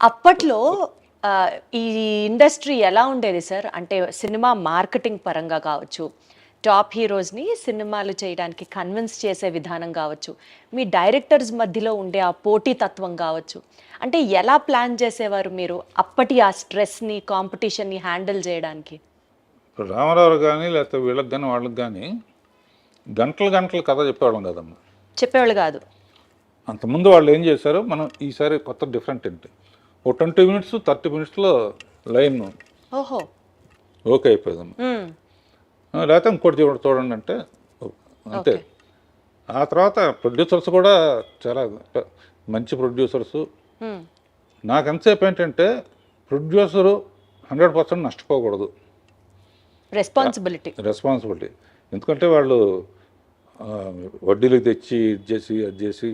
అప్పట్లో ఈ ఇండస్ట్రీ ఎలా ఉండేది సార్? అంటే సినిమా మార్కెటింగ్ పరంగా కావచ్చు, టాప్ హీరోస్‌ని సినిమాలు చేయడానికి కన్విన్స్ చేసే విధానం కావచ్చు, మీ డైరెక్టర్స్ మధ్యలో ఉండే ఆ పోటీతత్వం కావచ్చు. అంటే ఎలా ప్లాన్ చేసేవారు మీరు అప్పటి ఆ స్ట్రెస్‌ని, కాంపిటీషన్‌ని హ్యాండిల్ చేయడానికి? ఇప్పుడు రామారావు కానీ లేకపోతే వీళ్ళకి కానీ వాళ్ళకి కానీ గంటలు గంటలు కథ చెప్పేవాళ్ళం కదమ్మా. చెప్పేవాళ్ళు కాదు. అంతకుముందు వాళ్ళు ఏం చేశారు, మనం ఈసారి కొత్త డిఫరెంట్ ఏంటి, ఓ 20 మినిట్స్ 30 మినిట్స్లో లైన్ ఓహో! ఓకే అయిపోయిందమ్మా. హ్మ్. లేకపోతే ఇంకోటి చూడండి అంటే అంతే. ఓకే. ఆ తర్వాత ప్రొడ్యూసర్స్ కూడా చాలా మంచి ప్రొడ్యూసర్సు. హ్మ్. నాకు ఎంతసేపు ఏంటంటే ప్రొడ్యూసరు 100% నష్టపోకూడదు, రెస్పాన్సిబిలిటీ. ఎందుకంటే వాళ్ళు వడ్డీలు తెచ్చి ఇది చేసి అది చేసి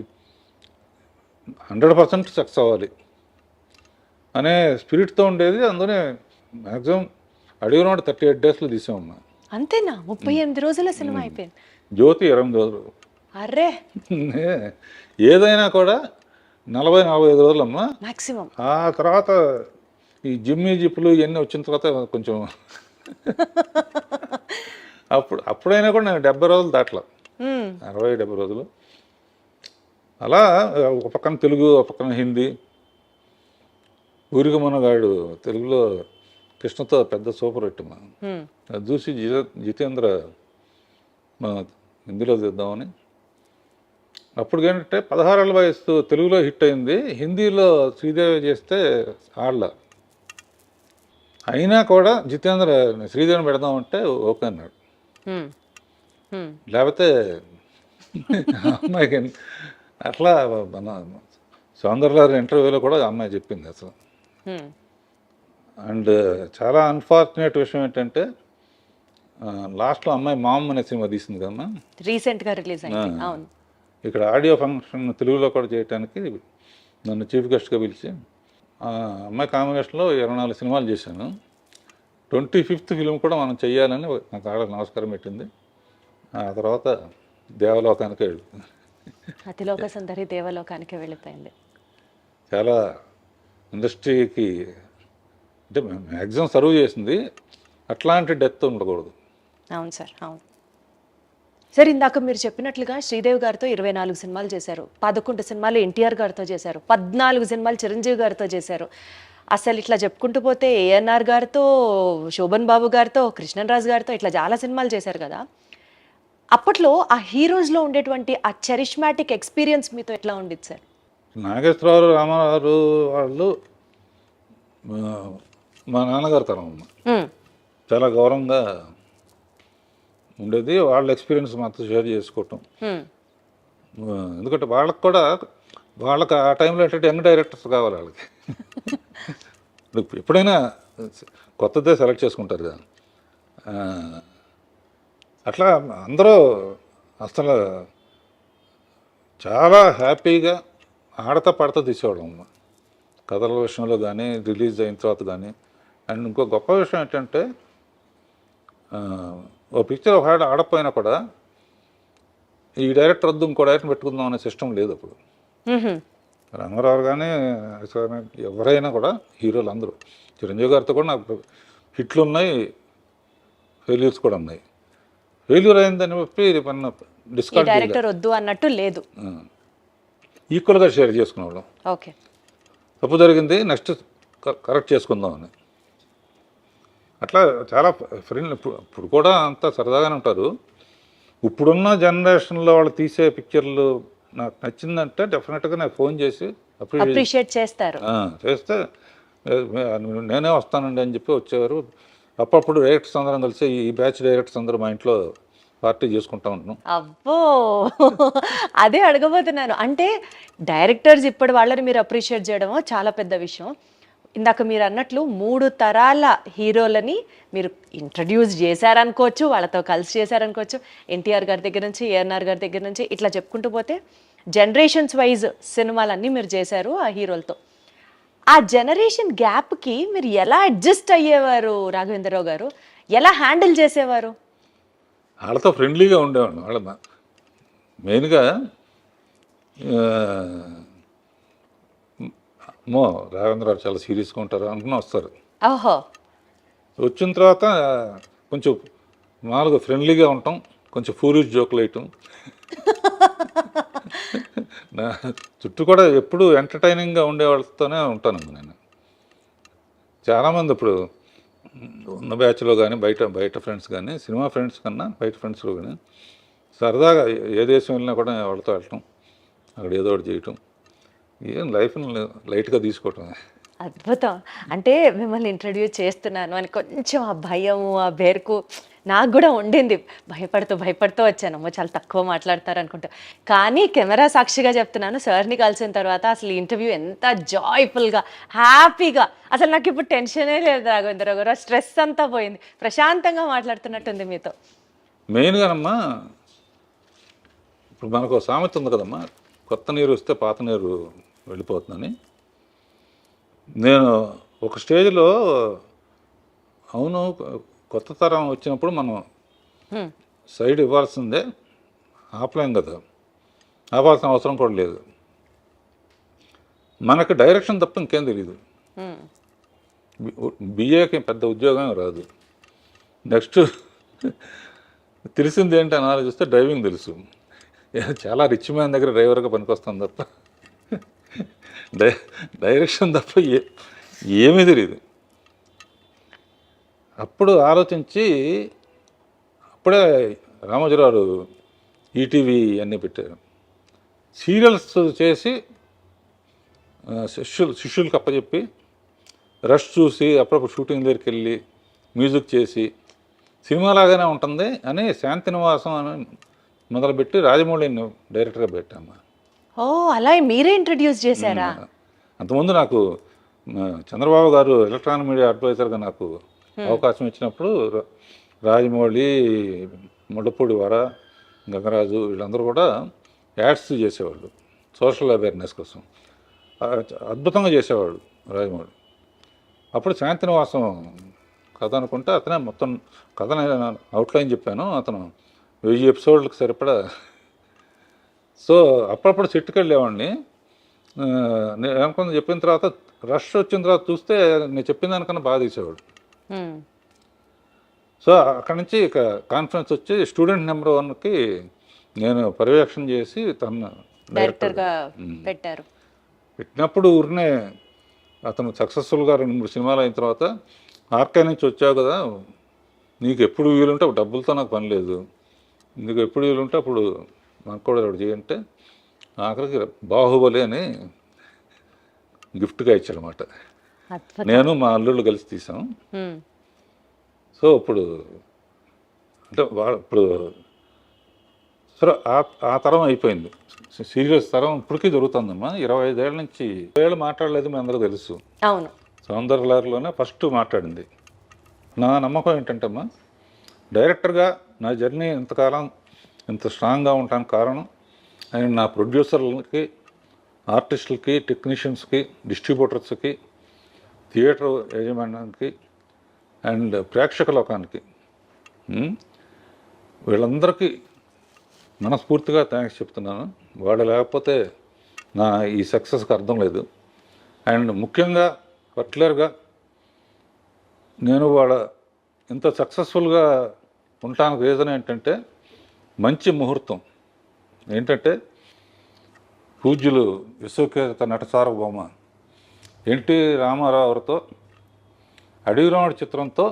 100% సక్సెస్ అవ్వాలి అనే స్పిరిట్తో ఉండేది. అందుకనే మ్యాక్సిమం అడిగిన 38 డేస్లో తీసామమ్మా. అంతేనా? 38 రోజుల సినిమా అయిపోయింది. జ్యోతి 28 రోజులు. అర్రే! ఏదైనా కూడా 40-45 రోజులమ్మా మాక్సిమం. ఆ తర్వాత ఈ జిమ్మి జిప్పులు ఇవన్నీ వచ్చిన తర్వాత కొంచెం అప్పుడైనా కూడా నేను 70 రోజులు దాట్లా, 60-70 రోజులు అలా. ఒక పక్కన తెలుగు, ఒక పక్కన హిందీ. ఊరికి మనగాడు తెలుగులో కృష్ణతో పెద్ద సూపర్ హిట్ మా, అది చూసి జితేంద్ర మా హిందీలో తీద్దామని. అప్పుడు ఏంటంటే 16 ఏళ్ళ వయసు తెలుగులో హిట్ అయింది, హిందీలో శ్రీదేవి చేస్తే ఆడలా. అయినా కూడా జితేంద్ర శ్రీదేవిని పెడదామంటే ఓకే అన్నాడు. లేకపోతే అమ్మాయికి అట్లా మన సౌందర్య ఇంటర్వ్యూలో కూడా అమ్మాయి చెప్పింది అసలు. అండ్ చాలా అన్ఫార్చునేట్ విషయం ఏంటంటే లాస్ట్లో అమ్మాయి మామ్ అనే సినిమా తీసింది కదమ్మా, రీసెంట్గా రిలీజ్ అయింది. అవును. ఇక్కడ ఆడియో ఫంక్షన్ తెలుగులో కూడా చేయడానికి నన్ను చీఫ్ గెస్ట్గా పిలిచి ఆ అమ్మాయి కాంబినేషన్లో 24 సినిమాలు చేశాను. 25th ఫిలిం కూడా మనం చెయ్యాలని నాకు ఆడ నమస్కారం పెట్టింది. ఆ తర్వాత దేవలోకానికే వెళ్ళింది. అతిలోక సుందరి దేవలోకానికి వెళ్ళిపోయింది. చాలా ఇండస్ట్రీకి అంటే మ్యాక్సిమం సర్వ్ చేసింది, అట్లాంటి డెత్ ఉండకూడదు. అవును సార్, అవును సార్. ఇందాక మీరు చెప్పినట్లుగా శ్రీదేవి గారితో 24 సినిమాలు చేశారు, 11 సినిమాలు ఎన్టీఆర్ గారితో చేశారు, 14 సినిమాలు చిరంజీవి గారితో చేశారు. అసలు ఇట్లా చెప్పుకుంటూ పోతే ఏఎన్ఆర్ గారితో, శోభన్ బాబు గారితో, కృష్ణరాజు గారితో ఇట్లా చాలా సినిమాలు చేశారు కదా. అప్పట్లో ఆ హీరోస్లో ఉండేటువంటి ఆ చెరిష్మాటిక్ ఎక్స్పీరియన్స్ మీతో ఎట్లా ఉండేది సార్? నాగేశ్వరరావు, రామారావు వాళ్ళు మా నాన్నగారు తరం అమ్మ, చాలా గౌరవంగా ఉండేది. వాళ్ళ ఎక్స్పీరియన్స్ మాతో షేర్ చేసుకోవటం. ఎందుకంటే వాళ్ళకి కూడా వాళ్ళకి ఆ టైంలో ఏంటంటే యంగ్ డైరెక్టర్స్ కావాలి వాళ్ళకి. ఎప్పుడైనా కొత్తదే సెలెక్ట్ చేసుకుంటారు కదా, అట్లా అందరూ అసలు చాలా హ్యాపీగా ఆడతా పాడతా తీసేవాళ్ళం అమ్మ, కథల విషయంలో కానీ రిలీజ్ అయిన తర్వాత కానీ. అండ్ ఇంకో గొప్ప విషయం ఏంటంటే ఓ పిక్చర్ ఒక ఆడపోయినా కూడా ఈ డైరెక్టర్ వద్దు ఇంకో డైరెక్టర్ పెట్టుకుందాం అనే సిస్టమ్ లేదు అప్పుడు. రామారావు కానీ ఎవరైనా కూడా హీరోలు అందరూ, చిరంజీవి గారితో కూడా నాకు హిట్లు ఉన్నాయి, ఫెయిల్యూర్స్ కూడా ఉన్నాయి. ఫెయిల్యూర్ అయిందని చెప్పి మన డిస్కౌంట్ డైరెక్టర్ వద్దు అన్నట్టు లేదు, ఈక్వల్గా షేర్ చేసుకునేవాళ్ళం. ఓకే, తప్పు జరిగింది నెక్స్ట్ కరెక్ట్ చేసుకుందాం అని. అట్లా చాలా ఫ్రెండ్లు ఇప్పుడు కూడా అంతా సరదాగానే ఉంటారు. ఇప్పుడున్న జనరేషన్లో వాళ్ళు తీసే పిక్చర్లు నాకు నచ్చిందంటే డెఫినెట్గా నాకు ఫోన్ చేసి అప్రిషియేట్ చేస్తారు. చేస్తే నేనే వస్తానండి అని చెప్పి వచ్చేవారు. అప్పుడప్పుడు డైరెక్టర్స్ అందరం కలిసి ఈ బ్యాచ్ డైరెక్టర్స్ అందరూ మా ఇంట్లో పార్టీ చేసుకుంటా ఉంటున్నాం. అబ్బో, అదే అడగబోతున్నాను. అంటే డైరెక్టర్స్ ఇప్పటి వాళ్ళని మీరు అప్రిషియేట్ చేయడమో చాలా పెద్ద విషయం. ఇందాక మీరు అన్నట్లు 3 తరాల హీరోలని మీరు ఇంట్రడ్యూస్ చేశారనుకోవచ్చు, వాళ్ళతో కలిసి చేశారనుకోవచ్చు. ఎన్టీఆర్ గారి దగ్గర నుంచి, ఏఎన్ఆర్ గారి దగ్గర నుంచి ఇట్లా చెప్పుకుంటూ పోతే జనరేషన్స్ వైజ్ సినిమాలన్నీ మీరు చేశారు ఆ హీరోలతో. ఆ జనరేషన్ గ్యాప్కి మీరు ఎలా అడ్జస్ట్ అయ్యేవారు రాఘవేంద్రరావు గారు? ఎలా హ్యాండిల్ చేసేవారు? వాళ్ళతో ఫ్రెండ్లీగా ఉండేవాడు. వాళ్ళ మెయిన్గా అమ్మో రాఘవేంద్రరావు చాలా సీరియస్గా ఉంటారు అనుకుని వస్తారు. ఓహో. వచ్చిన తర్వాత కొంచెం మామూలుగా ఫ్రెండ్లీగా ఉంటాం, కొంచెం ఫూరిష్ జోకులు వేయటం. నా చుట్టూ కూడా ఎప్పుడు ఎంటర్టైనింగ్గా ఉండే వాళ్ళతోనే ఉంటాను నేను. చాలామంది ఇప్పుడు ఉన్న బ్యాచ్లో కానీ బయట ఫ్రెండ్స్ కానీ, సినిమా ఫ్రెండ్స్ కన్నా బయట ఫ్రెండ్స్లో కానీ సరదాగా ఏ దేశం వెళ్ళినా కూడా వాళ్ళతో వెళ్ళటం, అక్కడ ఏదో ఒకటి చేయటం, ఏం లైఫ్ని లైట్గా తీసుకోవటం. అద్భుతం. అంటే మిమ్మల్ని ఇంట్రడ్యూస్ చేస్తున్నాను అని కొంచెం ఆ భయము, ఆ బెరుకు నాకు కూడా ఉండింది. భయపడుతూ వచ్చాను, చాలా తక్కువ మాట్లాడతారు అనుకుంటా. కానీ కెమెరా సాక్షిగా చెప్తున్నాను, సార్ని కలిసిన తర్వాత అసలు ఇంటర్వ్యూ ఎంత జాయ్ఫుల్గా, హ్యాపీగా, అసలు నాకు ఇప్పుడు టెన్షనే లేదు రాఘవేంద్రరావు గారు. స్ట్రెస్ అంతా పోయింది, ప్రశాంతంగా మాట్లాడుతున్నట్టుంది మీతో. మెయిన్గానమ్మా ఇప్పుడు మనకు సామెత ఉంది కదమ్మా, కొత్త నీరు వస్తే పాత నీరు వెళ్ళిపోతుందని. నేను ఒక స్టేజ్లో అవును కొత్త తరం వచ్చినప్పుడు మనం సైడ్ ఇవ్వాల్సిందే, ఆపలేం కదా, ఆపాల్సిన అవసరం కూడా లేదు. మనకు డైరెక్షన్ తప్ప ఇంకేం తెలియదు. బిఏకి పెద్ద ఉద్యోగం రాదు. నెక్స్ట్ తెలిసింది ఏంటి అని ఆలోచిస్తే డ్రైవింగ్ తెలుసు. చాలా రిచ్ మ్యాన్ దగ్గర డ్రైవర్గా పనికొస్తాను తప్ప డైరెక్షన్ తప్ప ఏమీ తెలియదు. అప్పుడు ఆలోచించి అప్పుడే రామోజీరావు ఈటీవీ అన్నీ పెట్టారు. సీరియల్స్ చేసి శిష్యులకు అప్పచెప్పి రష్ చూసి అప్పుడప్పుడు షూటింగ్ దగ్గరికి వెళ్ళి మ్యూజిక్ చేసి సినిమాలాగానే ఉంటుంది అని శాంతినివాసం అని మొదలుపెట్టి రాజమౌళిని డైరెక్టర్గా పెట్టాము. ఓ, అలా మీరే ఇంట్రడ్యూస్ చేశారా? అంతకుముందు నాకు చంద్రబాబు గారు ఎలక్ట్రానిక్ మీడియా అడ్వైజర్గా నాకు అవకాశం ఇచ్చినప్పుడు రాజమౌళి, ముళ్ళపూడి వర, గంగరాజు వీళ్ళందరూ కూడా యాడ్స్ చేసేవాళ్ళు సోషల్ అవేర్నెస్ కోసం. అద్భుతంగా చేసేవాడు రాజమౌళి. అప్పుడు శాంతినివాసం కథ అనుకుంటే అతనే మొత్తం కథని అవుట్లైన్ చెప్పాను. అతను 1000 ఎపిసోడ్లకు సరిపడా. సో అప్పుడప్పుడు చెట్టుకు వెళ్ళేవాడిని. నేను అనుకున్న చెప్పిన తర్వాత రష్ వచ్చిన తర్వాత చూస్తే నేను చెప్పిన దానికన్నా బాగా తీసేవాడు. సో అక్కడి నుంచి ఇక కాన్ఫరెన్స్ వచ్చి స్టూడెంట్ నెంబర్ 1కి నేను పర్యవేక్షణ చేసి తన డైరెక్టర్గా పెట్టారు. పెట్టినప్పుడు ఊరినే అతను సక్సెస్ఫుల్గా 2-3 సినిమాలు అయిన తర్వాత ఆర్కే నుంచి వచ్చావు కదా, నీకు ఎప్పుడు వీలుంటే డబ్బులతో నాకు పని లేదు, నీకు ఎప్పుడు వీలుంటే అప్పుడు నాకు కూడా ఒకటి చేయంటే ఆఖరికి బాహుబలి అని గిఫ్ట్గా ఇచ్చాడనమాట. నేను మా అల్లుళ్ళు కలిసి తీసాం. సో ఇప్పుడు అంటే ఇప్పుడు సరే ఆ తరం అయిపోయింది. సీరియస్ తరం ఇప్పటికీ జరుగుతుందమ్మా. 25 ఏళ్ళ నుంచి 20 ఏళ్ళు మాట్లాడలేదు, మీ అందరూ తెలుసు. అవును, సౌందర్యలహరిలోనే ఫస్ట్ మాట్లాడింది. నా నమ్మకం ఏంటంటమ్మా, డైరెక్టర్గా నా జర్నీ ఇంతకాలం ఇంత స్ట్రాంగ్గా ఉండడానికి కారణం అండ్ నా ప్రొడ్యూసర్లకి, ఆర్టిస్టులకి, టెక్నీషియన్స్కి, డిస్ట్రిబ్యూటర్స్కి, థియేటర్ యాజమాన్యానికి అండ్ ప్రేక్షక లోకానికి వీళ్ళందరికీ మనస్ఫూర్తిగా థ్యాంక్స్ చెప్తున్నాను. వాళ్ళు లేకపోతే నా ఈ సక్సెస్కి అర్థం లేదు. అండ్ ముఖ్యంగా పర్టికులర్గా నేను వాళ్ళ ఇంత సక్సెస్ఫుల్గా ఉండటానికి రీజన్ ఏంటంటే మంచి ముహూర్తం ఏంటంటే పూజ్యులు విశ్వకేత నట సార్వభౌమ ఎన్టీ రామారావు గారితో అడవిరాముడు చిత్రంతో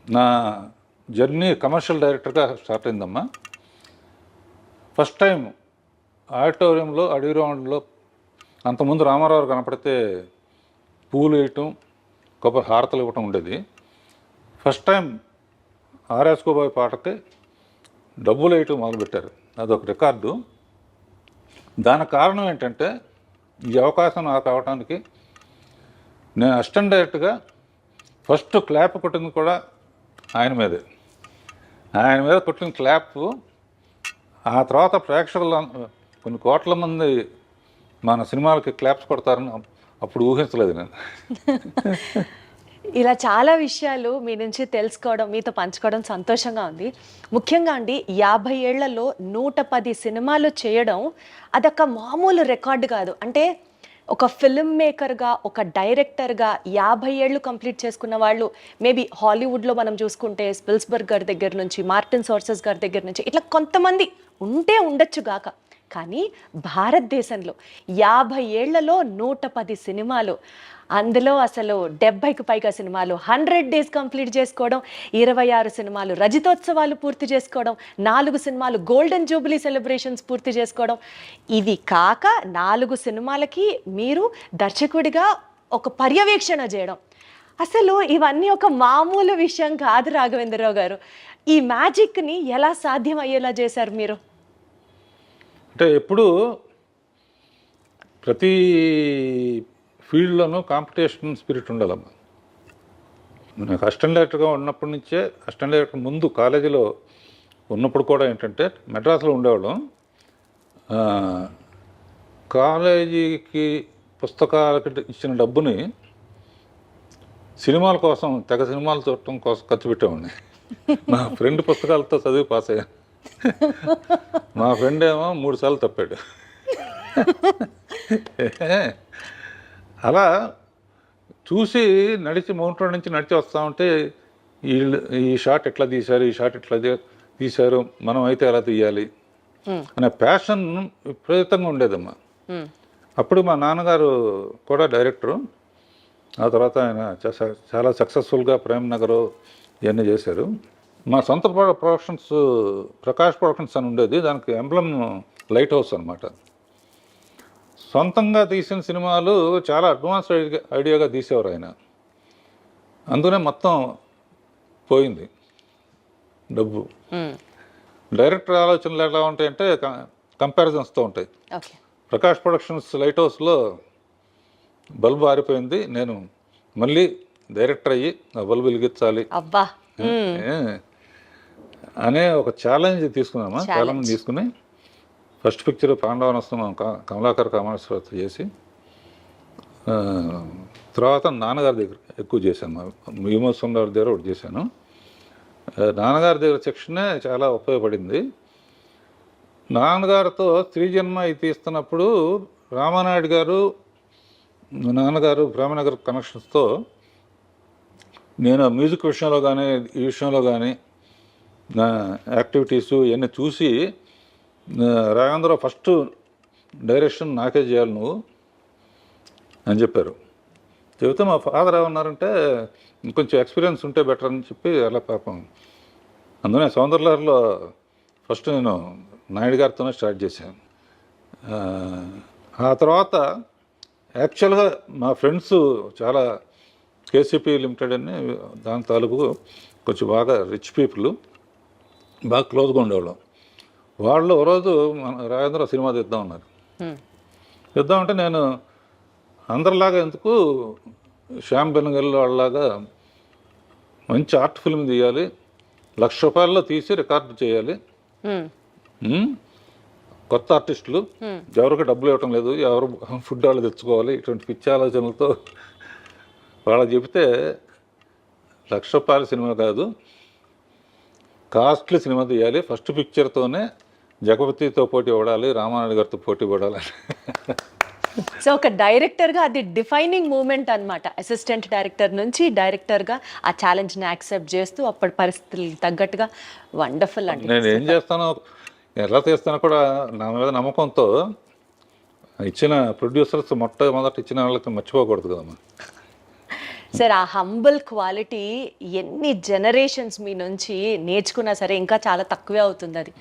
నా జర్నీ కమర్షియల్ డైరెక్టర్గా స్టార్ట్ అయిందమ్మా. ఫస్ట్ టైం ఆడిటోరియంలో అడవిరాముడిలో అంతకుముందు రామారావు కనపడితే పూలు వేయటం, కొబ్బరి హారతలు ఇవ్వటం ఉండేది. ఫస్ట్ టైం ఆర్ఎస్కోబాయ్ పాటకి డబ్బులు వేయటం మొదలుపెట్టారు. అదొక రికార్డు. దానికి కారణం ఏంటంటే ఈ అవకాశం నాకు అవడానికి నేను అసిస్టెంట్ డైరెక్టర్గా ఫస్ట్ క్లాప్ కొట్టింది కూడా ఆయన మీదే. ఆయన మీద కొట్టిన క్లాప్ ఆ తర్వాత ప్రేక్షకులు కొన్ని కోట్ల మంది మన సినిమాలకి క్లాప్స్ కొడతారని అప్పుడు ఊహించలేదు నేను. ఇలా చాలా విషయాలు మీ నుంచి తెలుసుకోవడం, మీతో పంచుకోవడం సంతోషంగా ఉంది. ముఖ్యంగా అండి 50 ఏళ్లలో 110 సినిమాలు చేయడం అదొక మామూలు రికార్డు కాదు. అంటే ఒక ఫిల్మ్ మేకర్గా, ఒక డైరెక్టర్గా 50 ఏళ్ళు కంప్లీట్ చేసుకున్న వాళ్ళు మేబీ హాలీవుడ్లో మనం చూసుకుంటే స్పిల్స్బర్గ్ గారి దగ్గర నుంచి, మార్టిన్ సోర్సెస్ గారి దగ్గర నుంచి ఇట్లా కొంతమంది ఉంటే ఉండొచ్చు గాక. కానీ భారతదేశంలో 50 ఏళ్లలో 110 సినిమాలు, అందులో అసలు 70కి పైగా సినిమాలు 100 డేస్ కంప్లీట్ చేసుకోవడం, 26 సినిమాలు రజతోత్సవాలు పూర్తి చేసుకోవడం, 4 సినిమాలు గోల్డెన్ జూబిలీ సెలబ్రేషన్స్ పూర్తి చేసుకోవడం, ఇది కాక 4 సినిమాలకి మీరు దర్శకుడిగా ఒక పర్యవేక్షణ చేయడం. అసలు ఇవన్నీ ఒక మామూలు విషయం కాదు రాఘవేంద్రరావు గారు. ఈ మ్యాజిక్ని ఎలా సాధ్యం అయ్యేలా చేశారు మీరు? అంటే ఎప్పుడు ప్రతి ఫీల్డ్లోనూ కాంపిటీషన్ స్పిరిట్ ఉండాలమ్మా. నాకు అసిస్టెంట్ డైరెక్టర్గా ఉన్నప్పటి నుంచే, అసిస్టెంట్ డైరెక్టర్ ముందు కాలేజీలో ఉన్నప్పుడు కూడా ఏంటంటే మెడ్రాస్లో ఉండేవాళ్ళం. కాలేజీకి పుస్తకాలకి ఇచ్చిన డబ్బుని సినిమాల కోసం, తెగ సినిమాలు చూడటం కోసం ఖర్చు పెట్టేవాడిని. మా ఫ్రెండ్ పుస్తకాలతో చదివి పాస్ అయ్యాను. మా ఫ్రెండ్ ఏమో 3 సార్లు తప్పాడు. అలా చూసి నడిచి మౌంట్ రోడ్ నుంచి నడిచి వస్తూ ఉంటే ఈ షాట్ ఎట్లా తీశారు, ఈ షాట్ ఎట్లా తీశారు, మనం అయితే ఎలా తీయాలి అనే ప్యాషన్ విపరీతంగా ఉండేదమ్మా. అప్పుడు మా నాన్నగారు కూడా డైరెక్టరు. ఆ తర్వాత ఆయన చాలా సక్సెస్ఫుల్గా ప్రేమ్ నగర్ ఇవన్నీ చేశారు. మా సొంత ప్రొడక్షన్స్ ప్రకాష్ ప్రొడక్షన్స్ అని ఉండేది, దానికి ఎంబ్లమ్ లైట్ హౌస్ అనమాట. సొంతంగా తీసిన సినిమాలు చాలా అడ్వాన్స్ ఐడియాగా తీసేవారు ఆయన. అందుకనే మొత్తం పోయింది డబ్బు. డైరెక్టర్ ఆలోచనలు ఎలా ఉంటాయంటే కంపారిజన్స్తో ఉంటాయి. ప్రకాష్ ప్రొడక్షన్స్ లైట్ హౌస్లో బల్బు ఆరిపోయింది, నేను మళ్ళీ డైరెక్టర్ అయ్యి ఆ బల్బు వెలిగించాలి అనే ఒక ఛాలెంజ్ తీసుకున్నామా. ఛాలెంజ్ తీసుకుని ఫస్ట్ పిక్చర్ పాండవనస్తం కమలాకర్ కామేశ్వరతో చేసి, తర్వాత నాన్నగారి దగ్గర ఎక్కువ చేశాను. విమోచన్ గారి దగ్గర ఒకటి చేశాను. నాన్నగారి దగ్గర సెక్షనే చాలా ఉపయోగపడింది. నాన్నగారితో స్త్రీ జన్మ ఇది తీస్తున్నప్పుడు రామానాయుడు గారు, నాన్నగారు ప్రేమనగర్ కనెక్షన్స్తో నేను మ్యూజిక్ విషయంలో కానీ, ఈ విషయంలో కానీ నా యాక్టివిటీసు ఇవన్నీ చూసి, రాఘవేంద్రరావు ఫస్ట్ డైరెక్షన్ నాకే చేయాలి నువ్వు అని చెప్పారు. చెబితే మా ఫాదర్ ఏమన్నారంటే ఇంకొంచెం ఎక్స్పీరియన్స్ ఉంటే బెటర్ అని చెప్పి అలా పాపం. అందుకనే సౌందర్యలహరిలో ఫస్ట్ నేను నాయుడు గారితోనే స్టార్ట్ చేశాను. ఆ తర్వాత యాక్చువల్గా మా ఫ్రెండ్స్ చాలా కేసీపీ లిమిటెడ్ అని దాని తాలూకు కొంచెం బాగా రిచ్ పీపుల్, బాగా క్లోజ్గా ఉండేవాళ్ళం. వాళ్ళు ఒక రోజు రాఘవేంద్ర సినిమా తీద్దామన్నారు. తీద్దామంటే నేను అందరిలాగా ఎందుకు, శ్యామ్ బెనగల్ వాళ్ళలాగా మంచి ఆర్ట్ ఫిల్మ్ తీయాలి, ₹1,00,000 తీసి రికార్డు చేయాలి, కొత్త ఆర్టిస్టులు ఎవరికి డబ్బులు ఇవ్వటం లేదు, ఎవరు ఫుడ్ వాళ్ళు తెచ్చుకోవాలి, ఇటువంటి పిచ్చి ఆలోచనలతో వాళ్ళకి చెబితే ₹1,00,000 సినిమా కాదు, కాస్ట్లీ సినిమా తీయాలి, ఫస్ట్ పిక్చర్తోనే జగపతితో పోటీ పడాలి, రామానాయుడు గారితో పోటీ పడాలి. సో ఒక డైరెక్టర్గా అది డిఫైనింగ్ మూమెంట్ అనమాట. అసిస్టెంట్ డైరెక్టర్ నుంచి డైరెక్టర్గా ఆ ఛాలెంజ్ని యాక్సెప్ట్ చేస్తూ అప్పటి పరిస్థితులకు తగ్గట్టుగా వండర్ఫుల్ అండి. నేను ఏం చేస్తానో ఎలా తీస్తానో కూడా నా మీద నమ్మకంతో ఇచ్చిన ప్రొడ్యూసర్స్ మొట్టమొదట ఇచ్చిన వాళ్ళకి మర్చిపోకూడదు కదమ్మా. సార్ ఆ హంబుల్ క్వాలిటీ ఎన్ని జనరేషన్స్ మీ నుంచి నేర్చుకున్నా సరే ఇంకా చాలా తక్కువే అవుతుంది. అది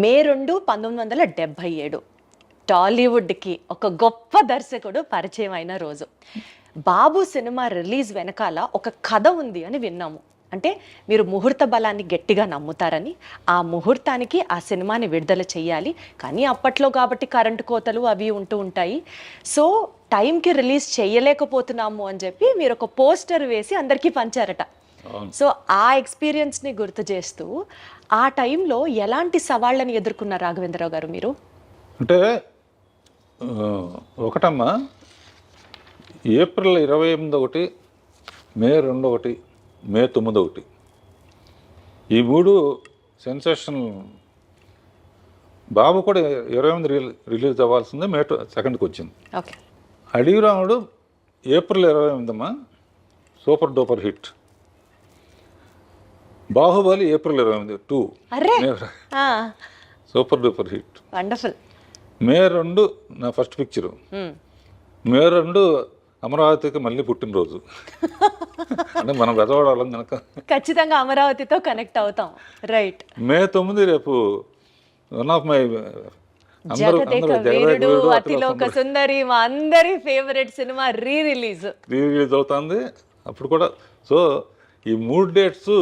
మే 2, 1977 టాలీవుడ్కి ఒక గొప్ప దర్శకుడు పరిచయం అయిన రోజు. బాబు సినిమా రిలీజ్ వెనకాల ఒక కథ ఉంది అని విన్నాము. అంటే మీరు ముహూర్త బలాన్ని గట్టిగా నమ్ముతారని, ఆ ముహూర్తానికి ఆ సినిమాని విడుదల చేయాలి, కానీ అప్పట్లో కాబట్టి కరెంటు కోతలు అవి ఉంటూ ఉంటాయి, సో టైంకి రిలీజ్ చేయలేకపోతున్నాము అని చెప్పి మీరు ఒక పోస్టర్ వేసి అందరికీ పంచారట. సో ఆ ఎక్స్పీరియన్స్ని గుర్తు చేస్తూ ఆ టైంలో ఎలాంటి సవాళ్ళని ఎదుర్కొన్నారు రాఘవేంద్రరావు గారు మీరు? అంటే ఒకటమ్మా, ఏప్రిల్ 28 మే 2 ఒకటి, మే 9 ఒకటి. ఈ 3 సెన్సేషనల్. బాబు కూడా 28 రిలీజ్ అవ్వాల్సిందే, మే 2కి వచ్చింది. ఓకే. అడవి రాముడు April 28 super duper hit. Baahubali April 28 2 అరే సూపర్ డూపర్ హిట్. వండర్ఫుల్. మే 2 నా ఫస్ట్ పిక్చరు. మే 2 అమరావతికి మళ్ళీ పుట్టినరోజు. అంటే మనం బెదవాడాలం కనుక ఖచ్చితంగా అమరావతితో కనెక్ట్ అవుతాం. రైట్. మే 9 రేపు one of my Jagadeka Veerudu Athiloka Sundari మా అందరి ఫేవరెట్ సినిమా రిలీజ్ అవుతుంది అప్పుడు కూడా. సో ఈ 3 డేట్స్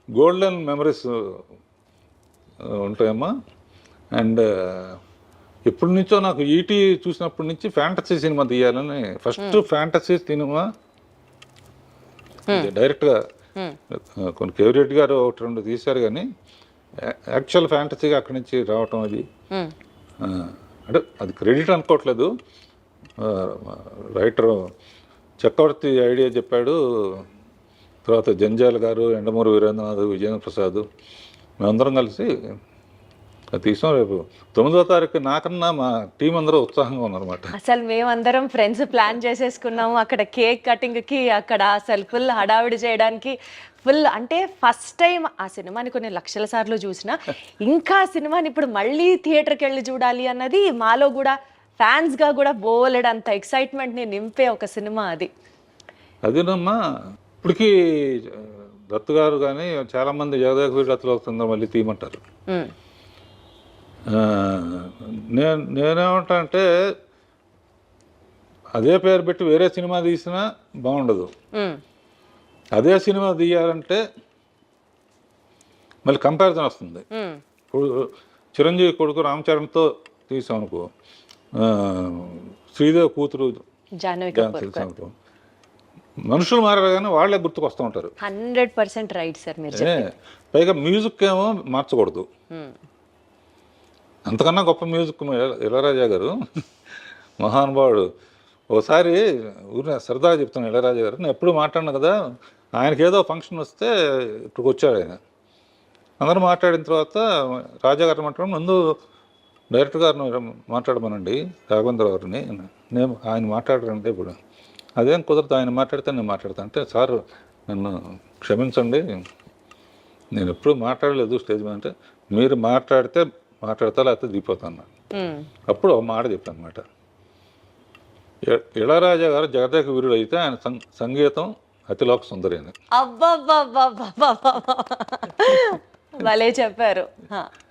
గోల్డెన్ మెమరీస్ ఉంటాయమ్మా. అండ్ ఎప్పటి నుంచో నాకు ఈటీ చూసినప్పటి నుంచి ఫ్యాంటసీ సినిమా తీయాలని, ఫస్ట్ ఫ్యాంటసీ సినిమా డైరెక్ట్గా కొన్ని కేవరెడ్డి గారు 1-2 తీశారు, కానీ యాక్చువల్ ఫ్యాంటసీగా అక్కడి నుంచి రావటం అది అంటే అది క్రెడిట్ అనుకోవట్లేదు. రైటర్ చక్రవర్తి ఐడియా చెప్పాడు, తర్వాత జంజాల గారు, ఎండమూరి వీరేంద్రనాథ్, విజయేంద్ర ప్రసాద్, మేమందరం కలిసి అది తీసాం. రేపు 9వ తారీఖు నాకన్నా మా టీం అందరూ ఉత్సాహంగా ఉన్నారన్నమాట. అసలు మేమందరం ఫ్రెండ్స్ ప్లాన్ చేసేసుకున్నాము అక్కడ కేక్ కటింగ్కి, అక్కడ అసలు ఫుల్ హడావిడి చేయడానికి. ఫుల్ అంటే ఫస్ట్ టైం ఆ సినిమాని కొన్ని లక్షల సార్లు చూసినా ఇంకా ఆ సినిమాని ఇప్పుడు మళ్ళీ థియేటర్కి వెళ్ళి చూడాలి అన్నది మాలో కూడా ఫ్యాన్స్గా కూడా బోలెడంత ఎక్సైట్మెంట్ని నింపే ఒక సినిమా అది. అదేనమ్మా. ఇప్పటికీ దత్తు గారు కానీ చాలామంది జగదేక వీరుడు అతిలోక సుందరి మళ్ళీ తీయమంటారు. నేనేమంటా అంటే అదే పేరు పెట్టి వేరే సినిమా తీసినా బాగుండదు. అదే సినిమా తీయాలంటే మళ్ళీ కంపారిజన్ వస్తుంది. ఇప్పుడు చిరంజీవి కొడుకు రామ్ చరణ్తో తీసాం అనుకో, శ్రీదేవి కూతురు జానకి, మనుషులు మారారు కానీ వాళ్ళే గుర్తుకొస్తూ ఉంటారు. 100% రైట్ సార్ మీరు. పైగా మ్యూజిక్ ఏమో మార్చకూడదు. అంతకన్నా గొప్ప మ్యూజిక్ ఇళయరాజా గారు, మహానుభావుడు. ఒకసారి ఊరిని సరదాగా చెప్తాను, ఇళయరాజా గారు నేను ఎప్పుడు మాట్లాడినా కదా, ఆయనకి ఏదో ఫంక్షన్ వస్తే ఇక్కడికి వచ్చాడు ఆయన. అందరూ మాట్లాడిన తర్వాత రాజా గారు మాట్లాడడం, ముందు డైరెక్టర్ గారిని మాట్లాడమనండి రాఘవేంద్ర గారిని, నేను ఆయన మాట్లాడరండి ఇప్పుడు. అదేం కుదరదు, ఆయన మాట్లాడితే నేను మాట్లాడతాను అంటే, సార్ నన్ను క్షమించండి, నేను ఎప్పుడు మాట్లాడలేదు స్టేజ్ మీద అంటే, మీరు మాట్లాడితే మాట్లాడతా లేకపోతే దిగిపోతాను. అప్పుడు ఒక మాట చెప్పాను అనమాట, ఇళయరాజా గారు జగదేక వీరుడు అయితే ఆయన సంగీతం అతిలోక సుందరి అని. భలే చెప్పారు.